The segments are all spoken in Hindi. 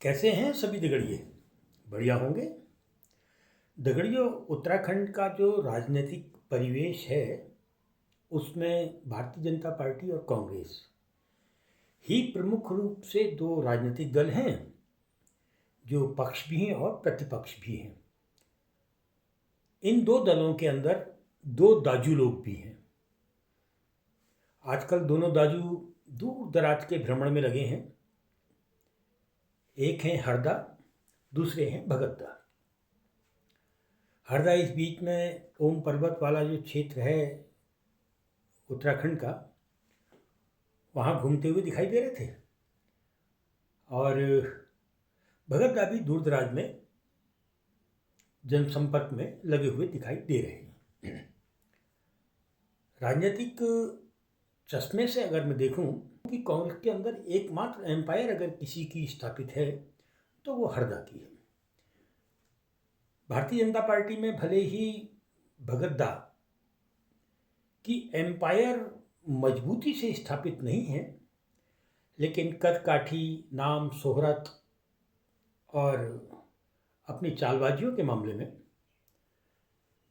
कैसे हैं सभी दगड़िए? बढ़िया होंगे। दगड़ियों, उत्तराखंड का जो राजनीतिक परिवेश है उसमें भारतीय जनता पार्टी और कांग्रेस ही प्रमुख रूप से दो राजनीतिक दल हैं जो पक्ष भी हैं और प्रतिपक्ष भी हैं। इन दो दलों के अंदर दो दाजू लोग भी हैं। आजकल दोनों दाजू दूर दराज के भ्रमण में लगे हैं। एक हैं हरदा, दूसरे हैं भगतदा। हरदा इस बीच में ओम पर्वत वाला जो क्षेत्र है उत्तराखंड का, वहाँ घूमते हुए दिखाई दे रहे थे और भगतदा भी दूर दराज में जनसंपर्क में लगे हुए दिखाई दे रहे हैं। राजनीतिक चश्मे से अगर मैं देखूं कि कांग्रेस के अंदर एकमात्र एम्पायर अगर किसी की स्थापित है तो वो हरदा की है। भारतीय जनता पार्टी में भले ही भगतदा की एम्पायर मजबूती से स्थापित नहीं है, लेकिन कद काठी, नाम, शोहरत और अपनी चालबाजियों के मामले में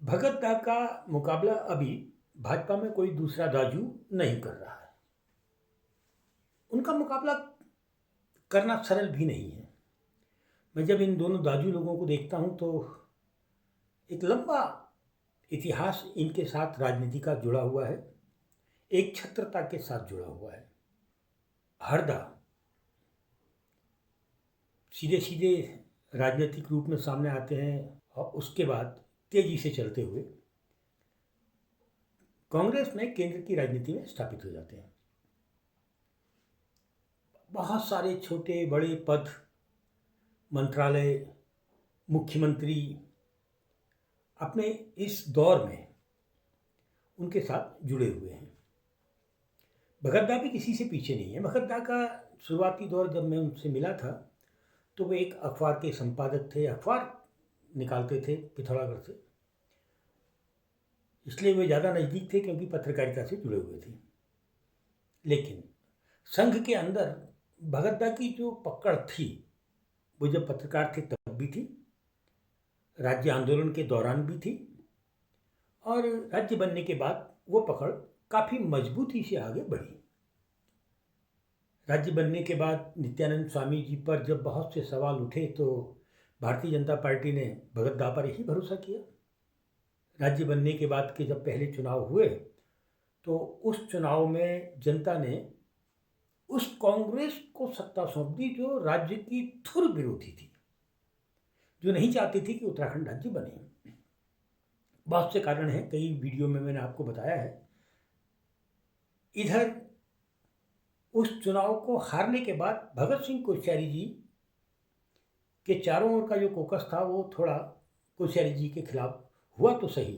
भगतदा का मुकाबला अभी भाजपा में कोई दूसरा दाजू नहीं कर रहा है। उनका मुकाबला करना सरल भी नहीं है। मैं जब इन दोनों दाजू लोगों को देखता हूं तो एक लंबा इतिहास इनके साथ राजनीति का जुड़ा हुआ है, एक छत्रता के साथ जुड़ा हुआ है। हरदा सीधे सीधे राजनीतिक रूप में सामने आते हैं और उसके बाद तेजी से चलते हुए कांग्रेस में केंद्र की राजनीति में स्थापित हो जाते हैं। बहुत सारे छोटे बड़े पद, मंत्रालय, मुख्यमंत्री अपने इस दौर में उनके साथ जुड़े हुए हैं। भगतदा भी किसी से पीछे नहीं है। भगतदा का शुरुआती दौर जब मैं उनसे मिला था तो वे एक अखबार के संपादक थे, अखबार निकालते थे पिथौरागढ़ से, इसलिए वे ज़्यादा नज़दीक थे क्योंकि पत्रकारिता से जुड़े हुए थे। लेकिन संघ के अंदर भगतदा की जो पकड़ थी वो जब पत्रकार थे तब भी थी, राज्य आंदोलन के दौरान भी थी और राज्य बनने के बाद वो पकड़ काफ़ी मजबूती से आगे बढ़ी। राज्य बनने के बाद नित्यानंद स्वामी जी पर जब बहुत से सवाल उठे तो भारतीय जनता पार्टी ने भगतदा पर ही भरोसा किया। राज्य बनने के बाद के जब पहले चुनाव हुए तो उस चुनाव में जनता ने उस कांग्रेस को सत्ता सौंप दी जो राज्य की थुर विरोधी थी, जो नहीं चाहती थी कि उत्तराखंड राज्य बने। बहुत से कारण हैं, कई वीडियो में मैंने आपको बताया है। इधर उस चुनाव को हारने के बाद भगत सिंह कोश्यारी जी के चारों ओर का जो कोकस था वो थोड़ा कोश्यारी जी के खिलाफ हुआ तो सही,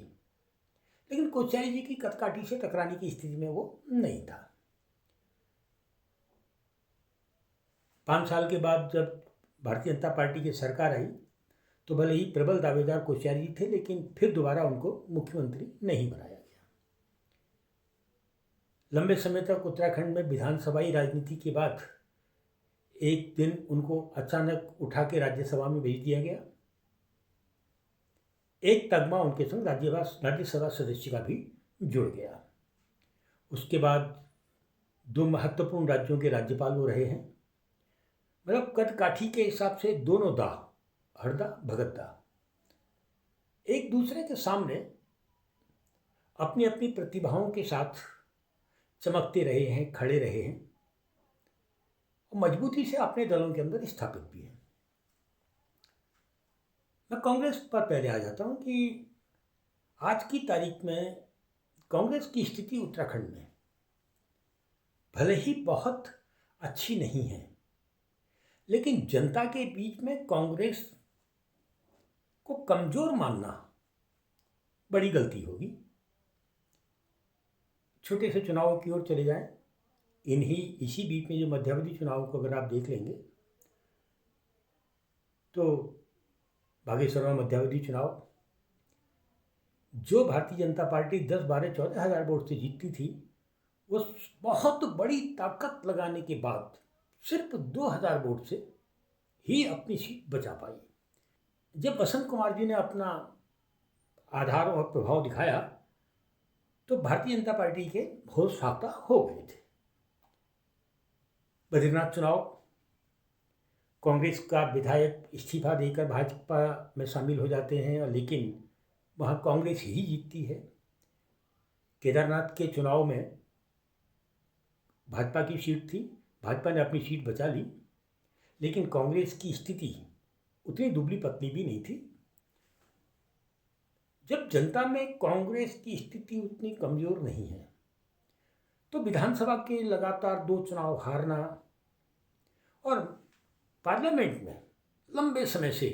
लेकिन कोश्यारी जी की कदकाठी से टकराने की स्थिति में वो नहीं था। 5 साल के बाद जब भारतीय जनता पार्टी की सरकार आई तो भले ही प्रबल दावेदार कोश्यारी जी थे, लेकिन फिर दोबारा उनको मुख्यमंत्री नहीं बनाया गया। लंबे समय तक उत्तराखंड में विधानसभाई राजनीति के बाद एक दिन उनको अचानक उठा के राज्यसभा में भेज दिया गया। एक तगमा उनके संग राज्यसभा सदस्य का भी जुड़ गया। उसके बाद 2 महत्वपूर्ण राज्यों के राज्यपाल वो रहे हैं। मतलब कद काठी के हिसाब से दोनों दा, हरदा भगतदा, एक दूसरे के सामने अपनी अपनी प्रतिभाओं के साथ चमकते रहे हैं, खड़े रहे हैं और मजबूती से अपने दलों के अंदर स्थापित भी हैं। मैं कांग्रेस पर पहले आ जाता हूं कि आज की तारीख में कांग्रेस की स्थिति उत्तराखंड में भले ही बहुत अच्छी नहीं है, लेकिन जनता के बीच में कांग्रेस को कमजोर मानना बड़ी गलती होगी। छोटे से चुनावों की ओर चले जाएं। इसी बीच में जो मध्यावधि चुनाव को अगर आप देख लेंगे तो बागेश्वर में मध्यावधि चुनाव जो भारतीय जनता पार्टी 10, 12, 14 हज़ार वोट से जीतती थी, वो बहुत बड़ी ताकत लगाने के बाद सिर्फ 2000 वोट से ही अपनी सीट बचा पाई। जब बसंत कुमार जी ने अपना आधार और प्रभाव दिखाया तो भारतीय जनता पार्टी के होश फाख्ता हो गए थे। बद्रीनाथ चुनाव, कांग्रेस का विधायक इस्तीफा देकर भाजपा में शामिल हो जाते हैं, लेकिन वहाँ कांग्रेस ही जीतती है। केदारनाथ के चुनाव में भाजपा की सीट थी, भाजपा ने अपनी सीट बचा ली, लेकिन कांग्रेस की स्थिति उतनी दुबली पतली भी नहीं थी। जब जनता में कांग्रेस की स्थिति उतनी कमजोर नहीं है तो विधानसभा के लगातार 2 चुनाव हारना और पार्लियामेंट में लंबे समय से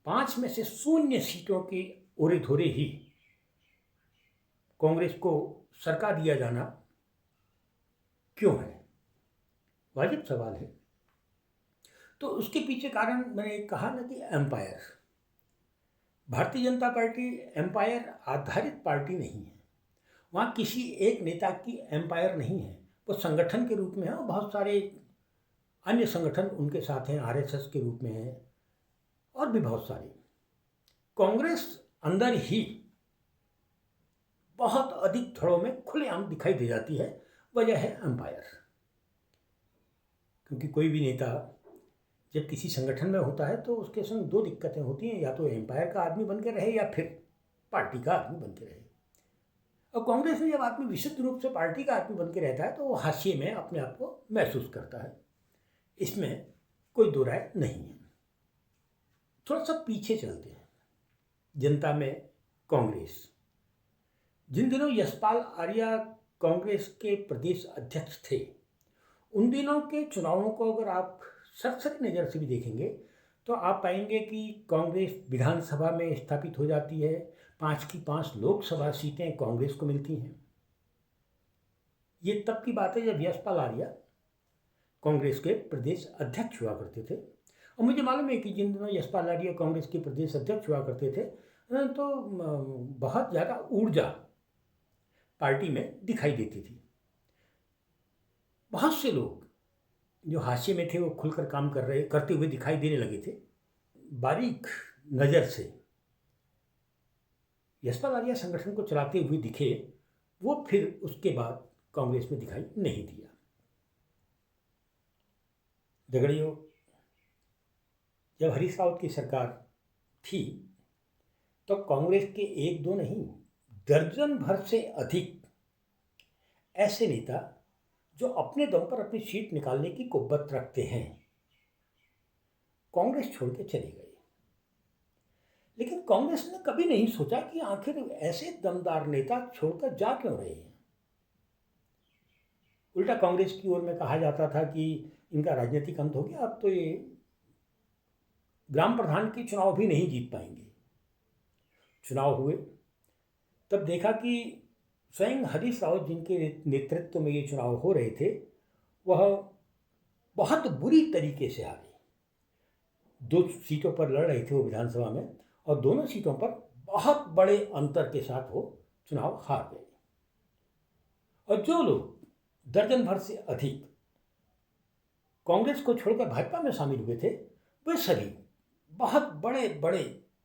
5 में से 0 सीटों के ओरे धोरे ही कांग्रेस को सरका दिया जाना क्यों है, वाजिब सवाल है। तो उसके पीछे कारण मैंने कहा ना कि empire. Bharatiya Janata party empire आधारित पार्टी नहीं है। वहाँ किसी एक नेता की एम्पायर नहीं है, वो संगठन के रूप में है और बहुत सारे अन्य संगठन उनके साथ हैं, आरएसएस के रूप में हैं और भी बहुत सारे। कांग्रेस अंदर ही बहुत अधिक धड़ों में खुलेआम दिखाई दे जाती है। वजह है एम्पायर। क्योंकि कोई भी नेता जब किसी संगठन में होता है तो उसके संग 2 दिक्कतें होती हैं, या तो एम्पायर का आदमी बन के रहे या फिर पार्टी का आदमी बन के रहे। और कांग्रेस में जब आदमी विशुद्ध रूप से पार्टी का आदमी बन के रहता है तो वो हाशिए में अपने आप को महसूस करता है, इसमें कोई दो राय नहीं है। थोड़ा सा पीछे चलते हैं। जनता में कांग्रेस, जिन दिनों यशपाल आर्या कांग्रेस के प्रदेश अध्यक्ष थे, उन दिनों के चुनावों को अगर आप सरसरी नज़र से भी देखेंगे तो आप पाएंगे कि कांग्रेस विधानसभा में स्थापित हो जाती है। 5 की 5 लोकसभा सीटें कांग्रेस को मिलती हैं। ये तब की बात है जब यशपाल आर्या कांग्रेस के प्रदेश अध्यक्ष हुआ करते थे। और मुझे मालूम है कि जिन दिनों यशपाल आर्या कांग्रेस के प्रदेश अध्यक्ष हुआ करते थे तो बहुत ज़्यादा ऊर्जा पार्टी में दिखाई देती थी। बहुत से लोग जो हाशिए में थे वो खुलकर काम करते हुए दिखाई देने लगे थे। बारीक नज़र से यशपाल आर्या संगठन को चलाते हुए दिखे, वो फिर उसके बाद कांग्रेस में दिखाई नहीं दिया। झगड़ियों, जब हरीश रावत की सरकार थी तो कांग्रेस के 1-2 नहीं, दर्जन भर से अधिक ऐसे नेता जो अपने दम पर अपनी सीट निकालने की कुव्वत रखते हैं, कांग्रेस छोड़ के चले गए। लेकिन कांग्रेस ने कभी नहीं सोचा कि आखिर ऐसे दमदार नेता छोड़कर जा क्यों रहे हैं। उल्टा कांग्रेस की ओर में कहा जाता था कि इनका राजनीतिक अंत हो गया, अब तो ये ग्राम प्रधान के चुनाव भी नहीं जीत पाएंगे। चुनाव हुए तब देखा कि स्वयं हरीश रावत जिनके नेतृत्व में ये चुनाव हो रहे थे, वह बहुत बुरी तरीके से हारे। 2 सीटों पर लड़ रहे थे वो विधानसभा में, और दोनों सीटों पर बहुत बड़े अंतर के साथ वो चुनाव हार गए। और जो लोग दर्जन भर से अधिक कांग्रेस को छोड़कर भाजपा में शामिल हुए थे, वे सभी बहुत बड़े बड़े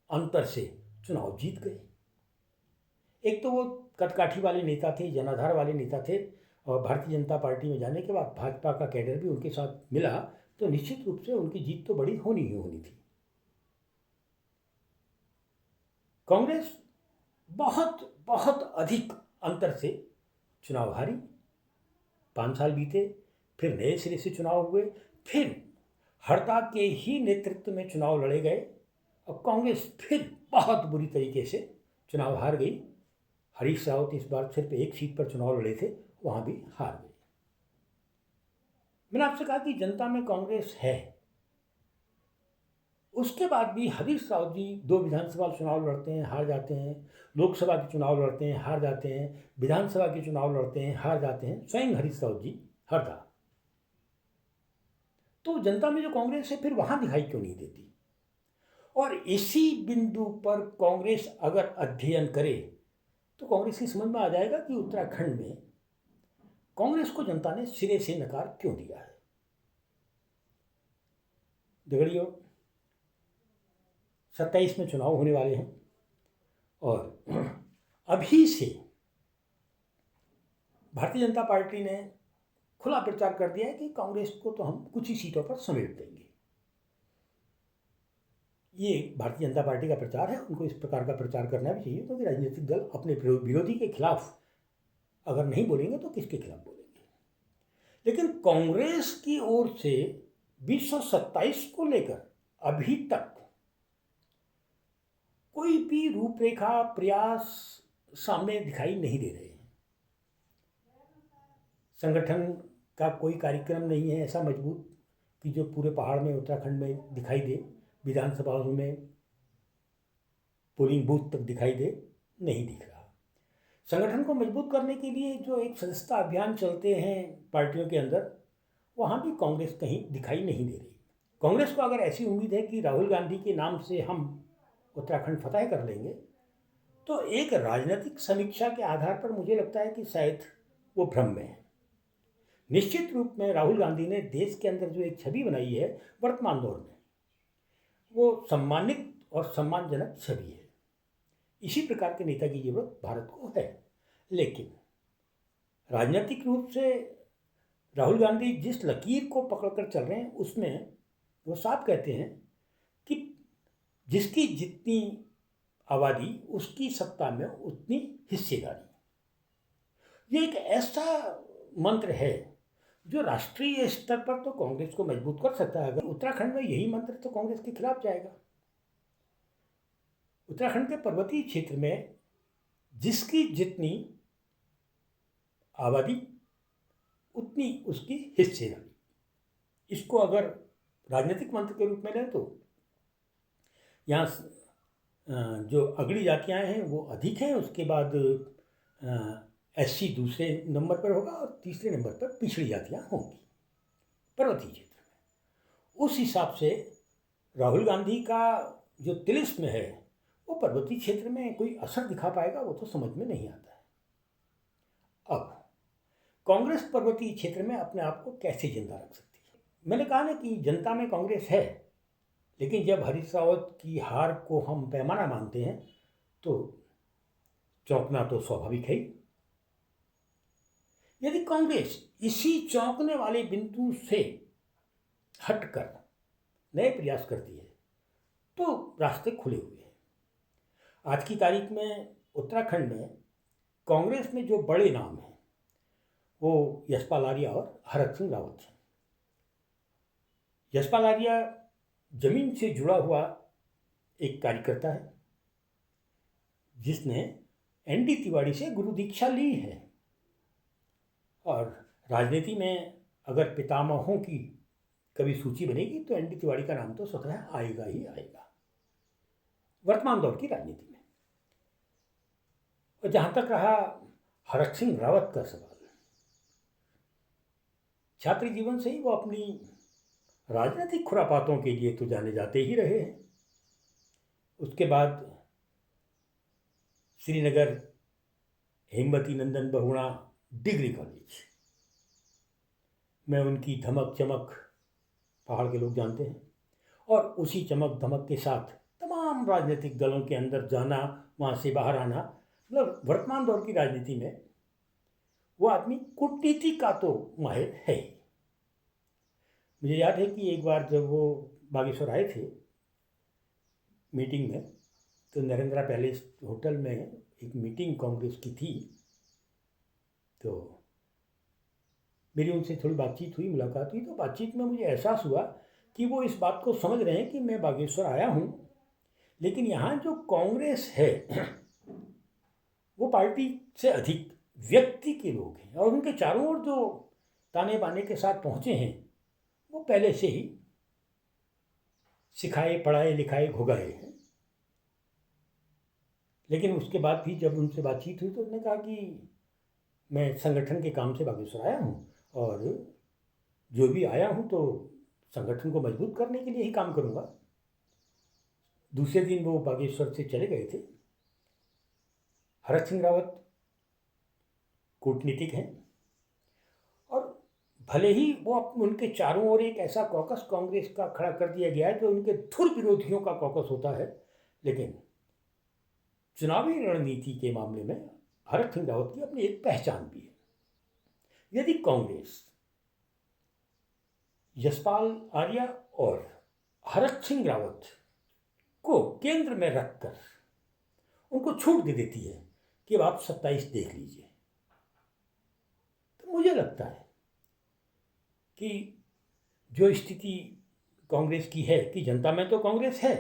अंतर से चुनाव जीत गए। एक तो वो कदकाठी वाले नेता थे, जनाधार वाले नेता थे, और भारतीय जनता पार्टी में जाने के बाद भाजपा का कैडर भी उनके साथ मिला, तो निश्चित रूप से उनकी जीत तो बड़ी होनी ही होनी थी। कांग्रेस बहुत बहुत अधिक अंतर से चुनाव हारी। 5 साल बीते, फिर नए सिरे से चुनाव हुए, फिर हरदा के ही नेतृत्व में चुनाव लड़े गए और कांग्रेस फिर बहुत बुरी तरीके से चुनाव हार गई। हरीश रावत इस बार सिर्फ 1 सीट पर चुनाव लड़े थे, वहाँ भी हार गए। मैंने आपसे कहा कि जनता में कांग्रेस है। उसके बाद भी हरीश रावत जी 2 विधानसभा चुनाव लड़ते हैं, हार जाते हैं, लोकसभा के चुनाव लड़ते हैं, हार जाते हैं, विधानसभा के चुनाव लड़ते हैं, हार जाते हैं, स्वयं हरीश रावत जी हरदा। तो जनता में जो कांग्रेस है फिर वहाँ दिखाई क्यों नहीं देती। और इसी बिंदु पर कांग्रेस अगर अध्ययन करे तो कांग्रेस की समझ में आ जाएगा कि उत्तराखंड में कांग्रेस को जनता ने सिरे से नकार क्यों दिया है। दगड़ियों, 27 में चुनाव होने वाले हैं और अभी से भारतीय जनता पार्टी ने खुला प्रचार कर दिया है कि कांग्रेस को तो हम कुछ ही सीटों पर समेट देंगे। ये भारतीय जनता पार्टी का प्रचार है, उनको इस प्रकार का प्रचार करना भी चाहिए, क्योंकि राजनीतिक दल अपने विरोधी के खिलाफ अगर नहीं बोलेंगे तो किसके खिलाफ बोलेंगे। लेकिन कांग्रेस की ओर से 2027 को लेकर अभी तक कोई भी रूपरेखा प्रयास सामने दिखाई नहीं दे रहे हैं। संगठन का कोई कार्यक्रम नहीं है ऐसा मजबूत कि जो पूरे पहाड़ में, उत्तराखंड में दिखाई दे, विधानसभाओं में पोलिंग बूथ तक दिखाई दे, नहीं दिख रहा। संगठन को मजबूत करने के लिए जो एक सदस्यता अभियान चलते हैं पार्टियों के अंदर, वहाँ भी कांग्रेस कहीं दिखाई नहीं दे रही। कांग्रेस को अगर ऐसी उम्मीद है कि राहुल गांधी के नाम से हम उत्तराखंड फतह कर लेंगे, तो एक राजनीतिक समीक्षा के आधार पर मुझे लगता है कि शायद वो भ्रम में है। निश्चित रूप में राहुल गांधी ने देश के अंदर जो एक छवि बनाई है वर्तमान दौर में, वो सम्मानित और सम्मानजनक छवि है। इसी प्रकार के नेता की जरूरत भारत को है। लेकिन राजनीतिक रूप से राहुल गांधी जिस लकीर को पकड़कर चल रहे हैं, उसमें वो साफ कहते हैं कि जिसकी जितनी आबादी उसकी सत्ता में उतनी हिस्सेदारी। ये एक ऐसा मंत्र है जो राष्ट्रीय स्तर पर तो कांग्रेस को मजबूत कर सकता है। अगर उत्तराखंड में यही मंत्र तो कांग्रेस के खिलाफ जाएगा। उत्तराखंड के पर्वतीय क्षेत्र में जिसकी जितनी आबादी उतनी उसकी हिस्सेदारी, इसको अगर राजनीतिक मंत्र के रूप में लें तो यहाँ जो अगड़ी जातियाँ हैं वो अधिक हैं, उसके बाद एससी दूसरे नंबर पर होगा और तीसरे नंबर पर पिछड़ी जातियाँ होंगी पर्वतीय क्षेत्र में। उस हिसाब से राहुल गांधी का जो तिलिस्म है वो पर्वतीय क्षेत्र में कोई असर दिखा पाएगा, वो तो समझ में नहीं आता है। अब कांग्रेस पर्वतीय क्षेत्र में अपने आप को कैसे जिंदा रख सकती है? मैंने कहा ना कि जनता में कांग्रेस है, लेकिन जब हरीश रावत की हार को हम पैमाना मानते हैं तो चौंकना तो स्वाभाविक है। यदि कांग्रेस इसी चौंकने वाले बिंदु से हटकर नए प्रयास करती है तो रास्ते खुले हुए हैं। आज की तारीख में उत्तराखंड में कांग्रेस में जो बड़े नाम हैं वो यशपाल आर्या और हरक सिंह रावत हैं। यशपाल आर्या जमीन से जुड़ा हुआ एक कार्यकर्ता है जिसने एनडी तिवारी से गुरु दीक्षा ली है, और राजनीति में अगर पितामहों की कभी सूची बनेगी तो एनडी तिवारी का नाम तो स्वतः आएगा ही आएगा वर्तमान दौर की राजनीति में। और जहाँ तक रहा हरक सिंह रावत का सवाल, छात्र जीवन से ही वो अपनी राजनीतिक खुरापातों के लिए तो जाने जाते ही रहे हैं। उसके बाद श्रीनगर हेमवती नंदन बहुगुणा डिग्री कॉलेज में उनकी धमक चमक पहाड़ के लोग जानते हैं, और उसी चमक धमक के साथ तमाम राजनीतिक दलों के अंदर जाना, वहाँ से बाहर आना, मतलब वर्तमान दौर की राजनीति में वो आदमी कूटनीति का तो माहिर है ही। मुझे याद है कि एक बार जब वो बागेश्वर आए थे मीटिंग में, तो नरेंद्रा पैलेस होटल में एक मीटिंग कांग्रेस की थी, तो मेरी उनसे थोड़ी बातचीत हुई, मुलाकात हुई। तो बातचीत में मुझे एहसास हुआ कि वो इस बात को समझ रहे हैं कि मैं बागेश्वर आया हूँ, लेकिन यहाँ जो कांग्रेस है वो पार्टी से अधिक व्यक्ति के लोग हैं, और उनके चारों ओर जो ताने बाने के साथ पहुँचे हैं वो पहले से ही सिखाए पढ़ाए लिखाए घुगाए हैं। लेकिन उसके बाद भी जब उनसे बातचीत हुई तो उन्होंने कहा कि मैं संगठन के काम से बागेश्वर आया हूँ, और जो भी आया हूँ तो संगठन को मजबूत करने के लिए ही काम करूँगा। दूसरे दिन वो बागेश्वर से चले गए थे। हरक सिंह रावत कूटनीतिक हैं और भले ही वो उनके चारों ओर एक ऐसा कॉकस कांग्रेस का खड़ा कर दिया गया है जो उनके धुर विरोधियों का कॉकस होता है, लेकिन चुनावी रणनीति के मामले में हरक सिंह रावत की अपनी एक पहचान भी है। यदि कांग्रेस यशपाल आर्या और हरक सिंह रावत को केंद्र में रखकर उनको छूट दे देती है कि अब आप 27 देख लीजिए, तो मुझे लगता है कि जो स्थिति कांग्रेस की है कि जनता में तो कांग्रेस है,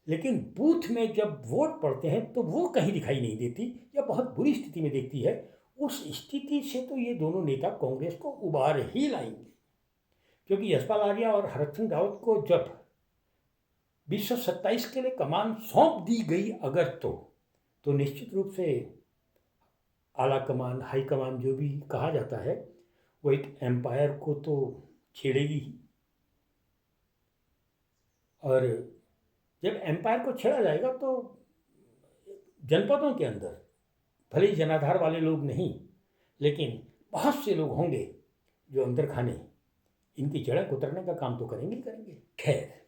लेकिन बूथ में जब वोट पड़ते हैं तो वो कहीं दिखाई नहीं देती या बहुत बुरी स्थिति में देखती है। उस स्थिति से तो ये दोनों नेता कांग्रेस को उबार ही लाएंगे, क्योंकि यशपाल आर्या और हरक सिंह रावत को जब 227 के लिए कमान सौंप दी गई अगर तो निश्चित रूप से आला कमान, हाई कमान जो भी कहा जाता है, वो एक एम्पायर को तो छेड़ेगी ही। और जब एम्पायर को छेड़ा जाएगा तो जनपदों के अंदर भले ही जनाधार वाले लोग नहीं, लेकिन बहुत से लोग होंगे जो अंदर खाने इनकी जड़ें कुतरने का काम तो करेंगे ही करेंगे। खैर,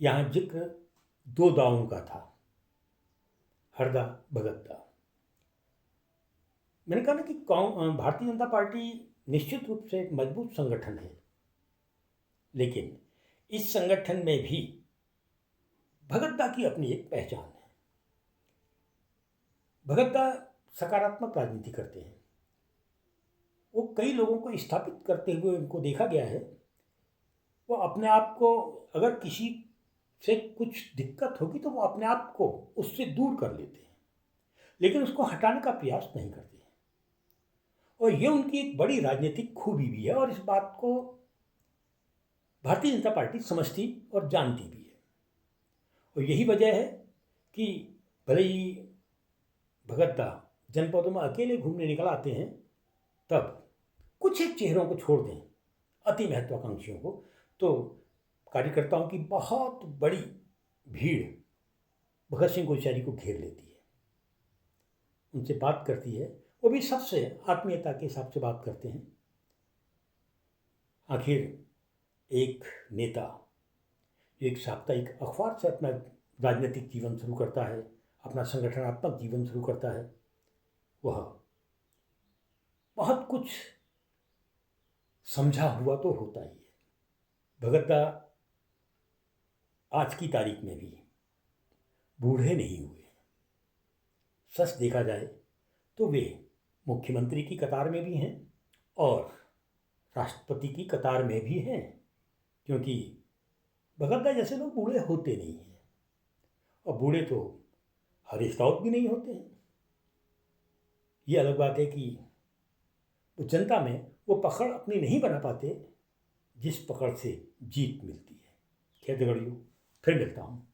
यहाँ जिक्र दो दावों का था, हरदा भगतदा। मैंने कहा ना कि भारतीय जनता पार्टी निश्चित रूप से एक मजबूत संगठन है, लेकिन इस संगठन में भी भगतदा की अपनी एक पहचान है। भगतदा सकारात्मक राजनीति करते हैं। वो कई लोगों को स्थापित करते हुए उनको देखा गया है। वो अपने आप को, अगर किसी से कुछ दिक्कत होगी तो वो अपने आप को उससे दूर कर लेते हैं, लेकिन उसको हटाने का प्रयास नहीं करते हैं। और ये उनकी एक बड़ी राजनीतिक खूबी भी है, और इस बात को भारतीय जनता पार्टी समझती और जानती भी है। और यही वजह है कि भले ही भगतदा जनपदों में अकेले घूमने निकल आते हैं, तब कुछ एक चेहरों को छोड़ दें, अति महत्वाकांक्षियों को, तो कार्यकर्ताओं की बहुत बड़ी भीड़ भगत सिंह कोश्यारी को घेर लेती है, उनसे बात करती है। वो भी सबसे आत्मीयता के हिसाब से बात करते हैं। आखिर एक नेता जो एक साप्ताहिक अखबार से अपना राजनीतिक जीवन शुरू करता है, अपना संगठनात्मक जीवन शुरू करता है, वह बहुत कुछ समझा हुआ तो होता ही है। भगतदा आज की तारीख में भी बूढ़े नहीं हुए। सच देखा जाए तो वे मुख्यमंत्री की कतार में भी हैं और राष्ट्रपति की कतार में भी हैं, क्योंकि भगतदा जैसे लोग बूढ़े होते नहीं हैं, और बूढ़े तो हरीश रावत भी नहीं होते हैं। ये अलग बात है कि वो जनता में वो पकड़ अपनी नहीं बना पाते जिस पकड़ से जीत मिलती है। खैर, फिर मिलता हूँ।